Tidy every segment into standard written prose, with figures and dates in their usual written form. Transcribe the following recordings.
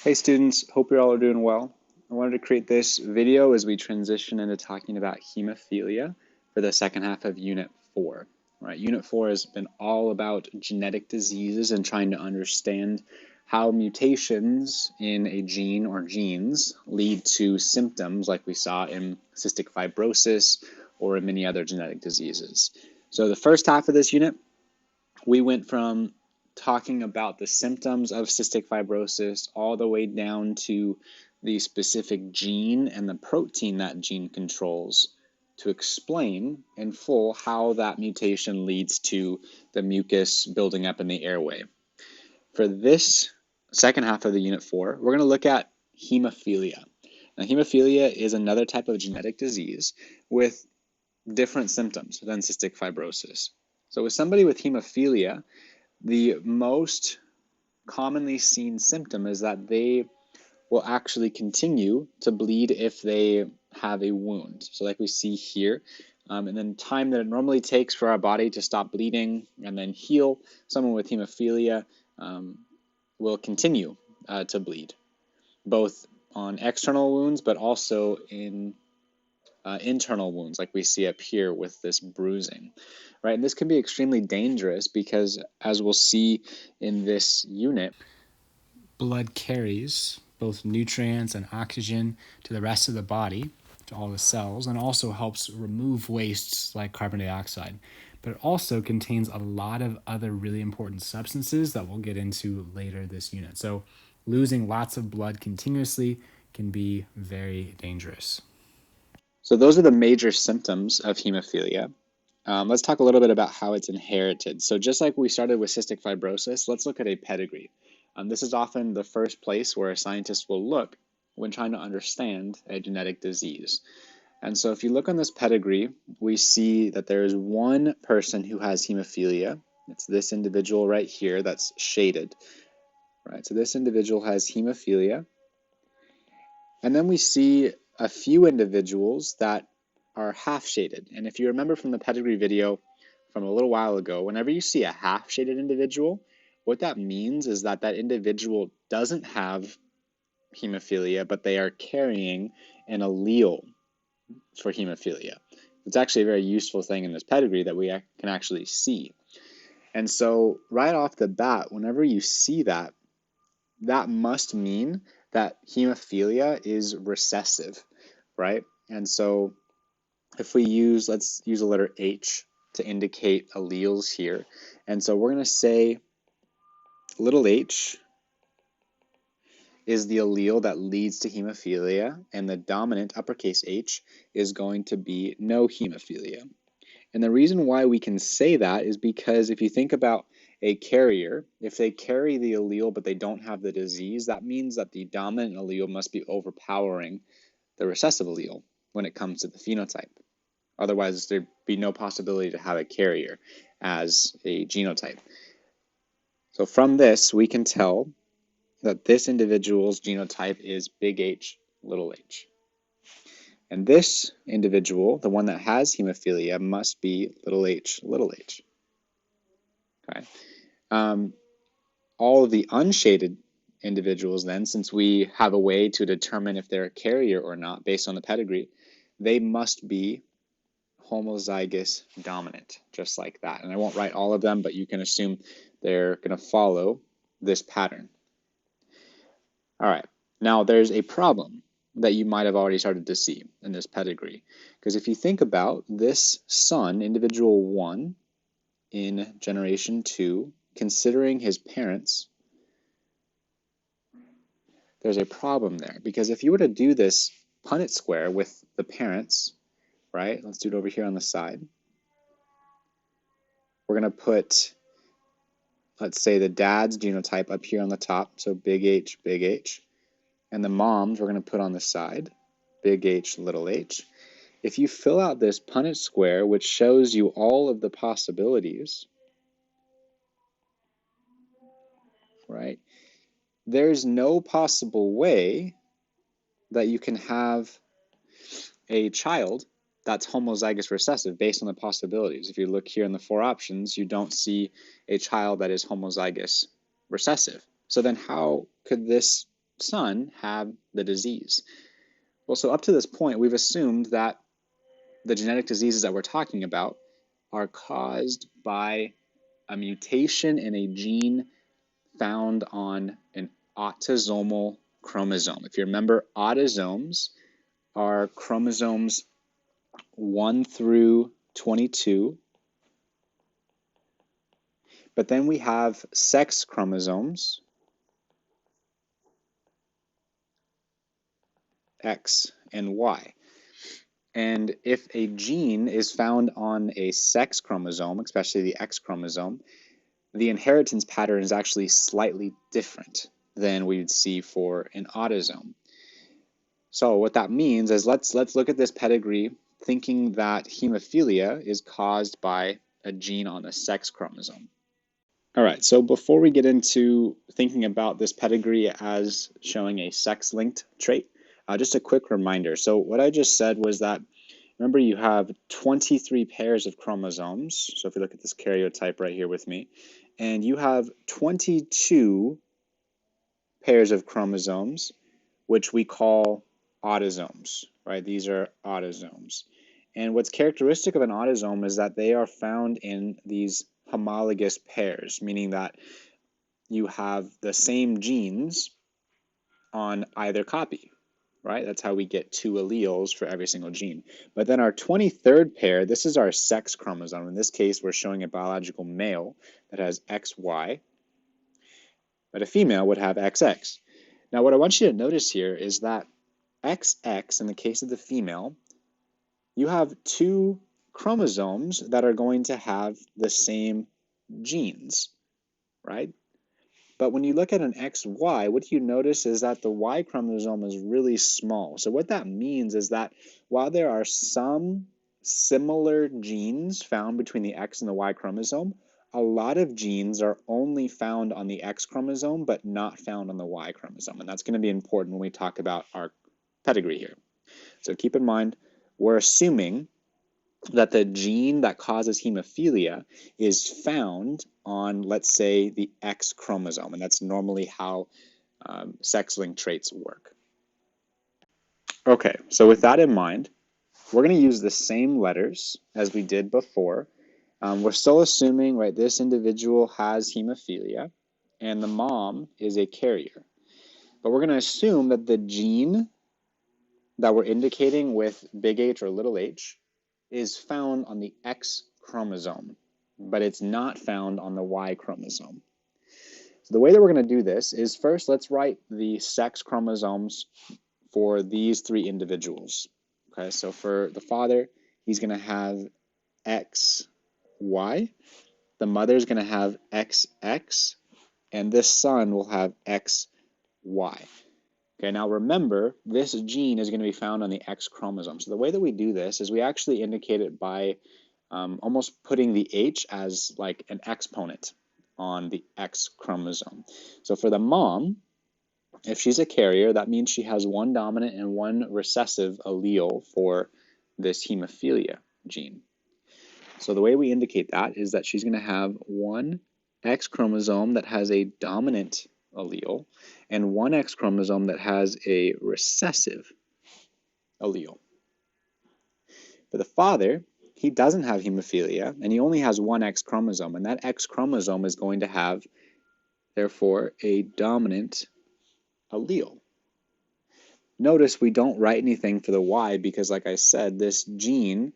Hey students, hope you're all doing well. I wanted to create this video as we transition into talking about hemophilia for the second half of Unit 4. Right, Unit 4 has been all about genetic diseases and trying to understand how mutations in a gene or genes lead to symptoms like we saw in cystic fibrosis or in many other genetic diseases. So the first half of this unit, we went from talking about the symptoms of cystic fibrosis all the way down to the specific gene and the protein that gene controls to explain in full how that mutation leads to the mucus building up in the airway. For this second half of the Unit 4, we're going to look at hemophilia. Now, hemophilia is another type of genetic disease with different symptoms than cystic fibrosis. So with somebody with hemophilia, the most commonly seen symptom is that they will actually continue to bleed if they have a wound. So like we see here, and then time that it normally takes for our body to stop bleeding and then heal, someone with hemophilia will continue to bleed, both on external wounds, but also in internal wounds like we see up here with this bruising, right? And this can be extremely dangerous because, as we'll see in this unit, blood carries both nutrients and oxygen to the rest of the body, to all the cells, and also helps remove wastes like carbon dioxide. But it also contains a lot of other really important substances that we'll get into later this unit. So losing lots of blood continuously can be very dangerous. so those are the major symptoms of hemophilia. Let's talk a little bit about how it's inherited. So just like we started with cystic fibrosis, let's look at a pedigree. This is often the first place where a scientist will look when trying to understand a genetic disease. And so if you look on this pedigree, we see that there is one person who has hemophilia. It's this individual right here that's shaded, right? So this individual has hemophilia. And then we see a few individuals that are half shaded. And if you remember from the pedigree video from a little while ago, whenever you see a half shaded individual, what that means is that that individual doesn't have hemophilia, but they are carrying an allele for hemophilia. It's actually a very useful thing in this pedigree that we can actually see. And so right off the bat, whenever you see that, that must mean that hemophilia is recessive, right? And so if we use, let's use a letter H to indicate alleles here. And so we're going to say little h is the allele that leads to hemophilia, and the dominant uppercase H is going to be no hemophilia. And the reason why we can say that is because if you think about a carrier, if they carry the allele but they don't have the disease, that means that the dominant allele must be overpowering the recessive allele when it comes to the phenotype. Otherwise, there'd be no possibility to have a carrier as a genotype. So from this, we can tell that this individual's genotype is big H, little h. And this individual, the one that has hemophilia, must be little h, little h. Okay. All of the unshaded individuals then, since we have a way to determine if they're a carrier or not based on the pedigree, they must be homozygous dominant, just like that. And I won't write all of them, but you can assume they're going to follow this pattern. All right, now there's a problem that you might have already started to see in this pedigree. Because if you think about this son, individual 1 in generation 2, considering his parents, there's a problem there. Because if you were to do this Punnett square with the parents, right? Let's do it over here on the side. We're going to put, let's say, the dad's genotype up here on the top, so big H, big H. And the mom's we're going to put on the side, big H, little h. If you fill out this Punnett square, which shows you all of the possibilities, right, there's no possible way that you can have a child that's homozygous recessive based on the possibilities. If you look here in the 4 options, you don't see a child that is homozygous recessive. So then how could this son have the disease? Well, so up to this point, we've assumed that the genetic diseases that we're talking about are caused by a mutation in a gene found on an autosomal chromosome. If you remember, autosomes are chromosomes 1 through 22, but then we have sex chromosomes, X and Y. And if a gene is found on a sex chromosome, especially the X chromosome, the inheritance pattern is actually slightly different than we would see for an autosome. So what that means is let's look at this pedigree thinking that hemophilia is caused by a gene on the sex chromosome. All right, so before we get into thinking about this pedigree as showing a sex-linked trait, just a quick reminder. So what I just said was that, remember, you have 23 pairs of chromosomes. So if you look at this karyotype right here with me, and you have 22 pairs of chromosomes, which we call autosomes, right? These are autosomes. And what's characteristic of an autosome is that they are found in these homologous pairs, meaning that you have the same genes on either copy, right? That's how we get 2 alleles for every single gene. But then our 23rd pair, this is our sex chromosome. In this case, we're showing a biological male that has XY, but a female would have XX. Now, what I want you to notice here is that XX, in the case of the female, you have 2 chromosomes that are going to have the same genes, right? But when you look at an XY, what you notice is that the Y chromosome is really small. So what that means is that while there are some similar genes found between the X and the Y chromosome, a lot of genes are only found on the X chromosome, but not found on the Y chromosome. And that's going to be important when we talk about our pedigree here. So keep in mind, we're assuming that the gene that causes hemophilia is found on, let's say, the X chromosome, and that's normally how sex-linked traits work. Okay, so with that in mind, we're going to use the same letters as we did before. We're still assuming, right, this individual has hemophilia, and the mom is a carrier. But we're going to assume that the gene that we're indicating with big H or little h is found on the X chromosome, but it's not found on the Y chromosome. So the way that we're going to do this is first let's write the sex chromosomes for these 3 individuals. Okay, so for the father, he's going to have XY, the mother's going to have XX, and this son will have XY. Okay, now remember, this gene is going to be found on the X chromosome. So the way that we do this is we actually indicate it by almost putting the H as like an exponent on the X chromosome. So for the mom, if she's a carrier, that means she has 1 dominant and 1 recessive allele for this hemophilia gene. So the way we indicate that is that she's going to have 1 X chromosome that has a dominant allele and 1 X chromosome that has a recessive allele. For the father, he doesn't have hemophilia and he only has 1 X chromosome, and that X chromosome is going to have, therefore, a dominant allele. Notice we don't write anything for the Y because, like I said, this gene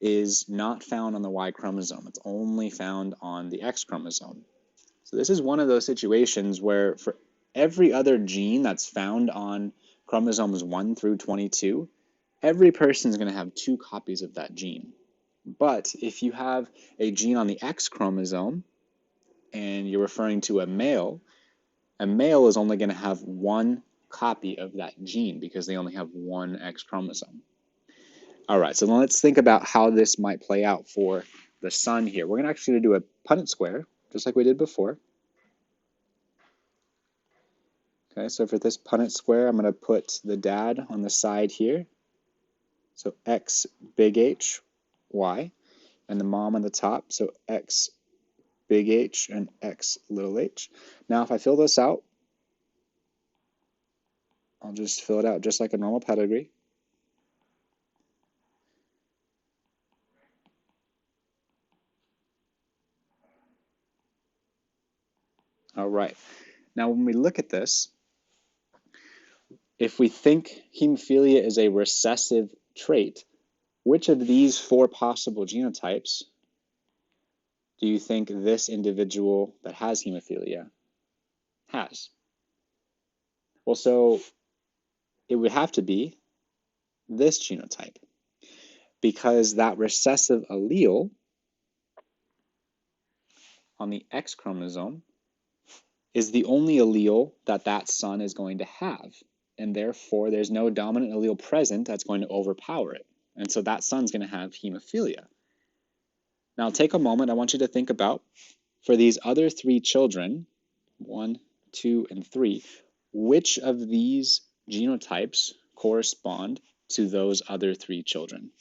is not found on the Y chromosome. It's only found on the X chromosome. So this is one of those situations where for every other gene that's found on chromosomes 1 through 22, every person is going to have 2 copies of that gene. But if you have a gene on the X chromosome and you're referring to a male is only going to have 1 copy of that gene because they only have 1 X chromosome. All right, so let's think about how this might play out for the son here. We're going to actually do a Punnett square, just like we did before. Okay, so for this Punnett square, I'm going to put the dad on the side here. So X big H, Y, and the mom on the top. So X big H and X little h. Now, if I fill this out, I'll just fill it out just like a normal pedigree. All right. Now, when we look at this, if we think hemophilia is a recessive trait, which of these 4 possible genotypes do you think this individual that has hemophilia has? Well, so it would have to be this genotype, because that recessive allele on the X chromosome is the only allele that that son is going to have. And therefore, there's no dominant allele present that's going to overpower it. And so that son's going to have hemophilia. Now, take a moment. I want you to think about, for these other 3 children, 1, 2, and 3, which of these genotypes correspond to those other 3 children?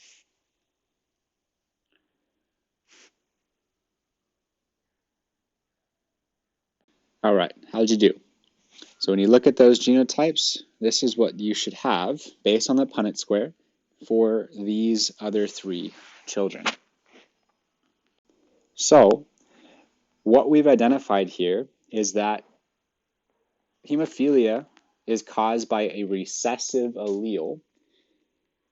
All right, how'd you do? So when you look at those genotypes, this is what you should have based on the Punnett square for these other 3 children. So what we've identified here is that hemophilia is caused by a recessive allele,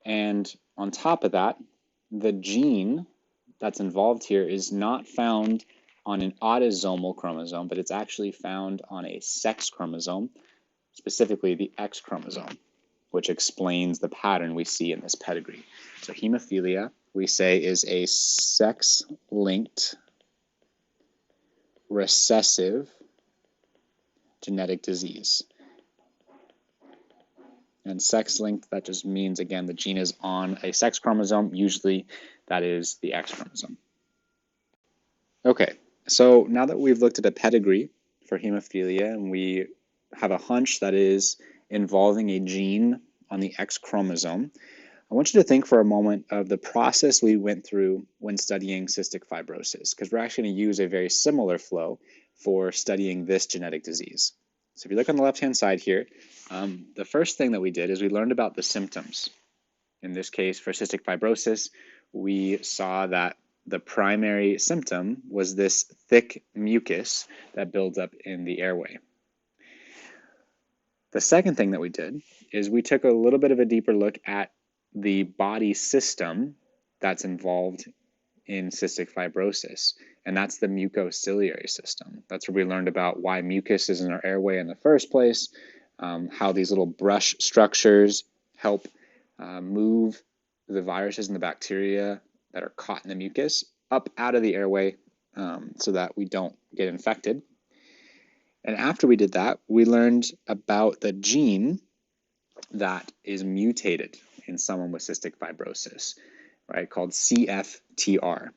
and on top of that, the gene that's involved here is not found on an autosomal chromosome, but it's actually found on a sex chromosome, specifically the X chromosome, which explains the pattern we see in this pedigree. So hemophilia, we say, is a sex-linked recessive genetic disease. And sex-linked, that just means, again, the gene is on a sex chromosome. Usually that is the X chromosome. Okay, so now that we've looked at a pedigree for hemophilia and we have a hunch that is involving a gene on the X chromosome, I want you to think for a moment of the process we went through when studying cystic fibrosis, because we're actually going to use a very similar flow for studying this genetic disease. So if you look on the left-hand side here, the first thing that we did is we learned about the symptoms. In this case, for cystic fibrosis, we saw that the primary symptom was this thick mucus that builds up in the airway. The second thing that we did is we took a little bit of a deeper look at the body system that's involved in cystic fibrosis, and that's the mucociliary system. That's where we learned about why mucus is in our airway in the first place, how these little brush structures help move the viruses and the bacteria that are caught in the mucus up out of the airway so that we don't get infected. And after we did that, we learned about the gene that is mutated in someone with cystic fibrosis, right, called CFTR.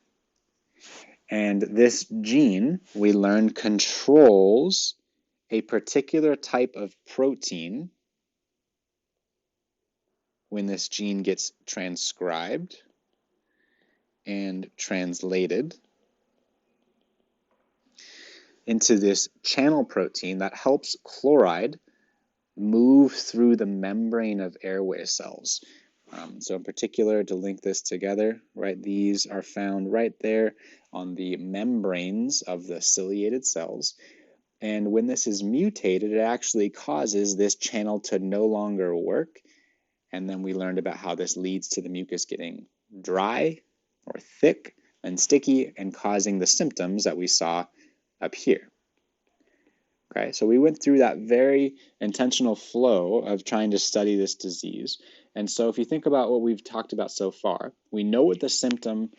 And this gene, we learned, controls a particular type of protein when this gene gets transcribed and translated into this channel protein that helps chloride move through the membrane of airway cells. So in particular, to link this together, right, these are found right there on the membranes of the ciliated cells. And when this is mutated, it actually causes this channel to no longer work. And then we learned about how this leads to the mucus getting dry or thick and sticky and causing the symptoms that we saw up here. Okay, so we went through that very intentional flow of trying to study this disease. And so if you think about what we've talked about so far, we know what the symptom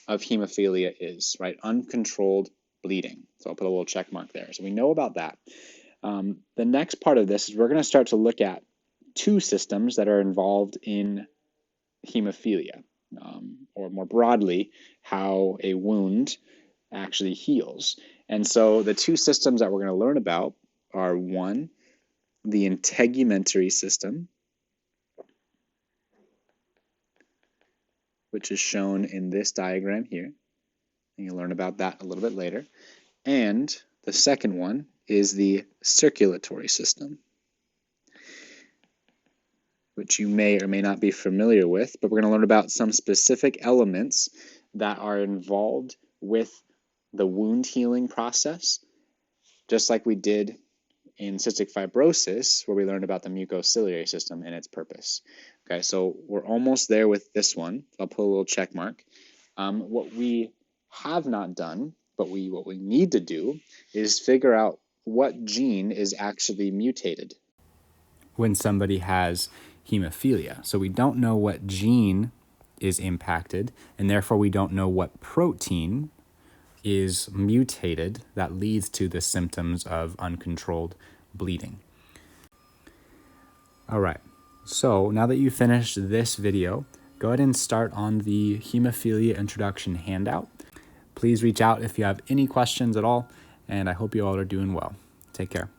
of hemophilia is, right? Uncontrolled bleeding. So I'll put a little check mark there. So we know about that. The next part of this is we're going to start to look at 2 systems that are involved in hemophilia, or more broadly, how a wound actually heals. And so the 2 systems that we're going to learn about are, 1, the integumentary system, which is shown in this diagram here. And you'll learn about that a little bit later. And the second one is the circulatory system. which you may or may not be familiar with, but we're going to learn about some specific elements that are involved with the wound healing process, just like we did in cystic fibrosis, where we learned about the mucociliary system and its purpose. Okay, so we're almost there with this one. I'll put a little check mark. What we have not done, but what we need to do is figure out what gene is actually mutated when somebody has hemophilia. So we don't know what gene is impacted, and therefore we don't know what protein is mutated that leads to the symptoms of uncontrolled bleeding. All right, so now that you've finished this video, go ahead and start on the Hemophilia Introduction handout. Please reach out if you have any questions at all, and I hope you all are doing well. Take care.